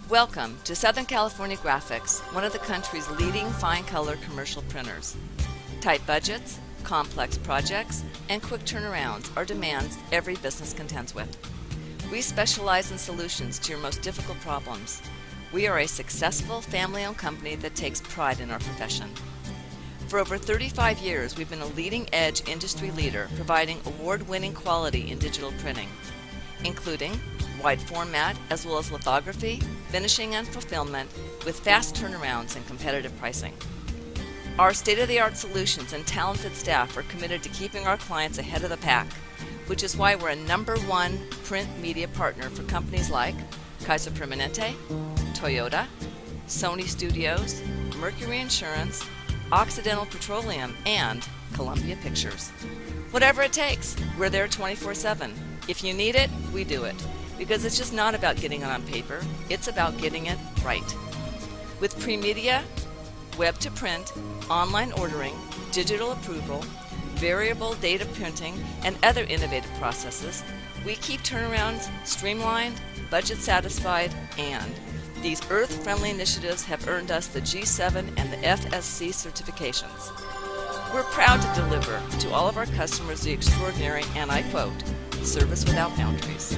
Welcome to Southern California Graphics, one of the country's leading fine color commercial printers. Tight budgets, complex projects, and quick turnarounds are demands every business contends with. We specialize in solutions to your most difficult problems. We are a successful family-owned company that takes pride in our profession. For over 35 years, we've been a leading-edge industry leader providing award-winning quality in digital printing, including wide format as well as lithography, finishing and fulfillment with fast turnarounds and competitive pricing. Our state-of-the-art solutions and talented staff are committed to keeping our clients ahead of the pack, which is why we're a #1 print media partner for companies like Kaiser Permanente, Toyota, Sony Studios, Mercury Insurance, Occidental Petroleum, and Columbia Pictures. Whatever it takes, we're there 24/7. If you need it, we do it. Because it's just not about getting it on paper, it's about getting it right. With Premedia, web to print, online ordering, digital approval, variable data printing, and other innovative processes, we keep turnarounds streamlined, budget satisfied, and these earth-friendly initiatives have earned us the G7 and the FSC certifications. We're proud to deliver to all of our customers the extraordinary, and I quote, service without boundaries.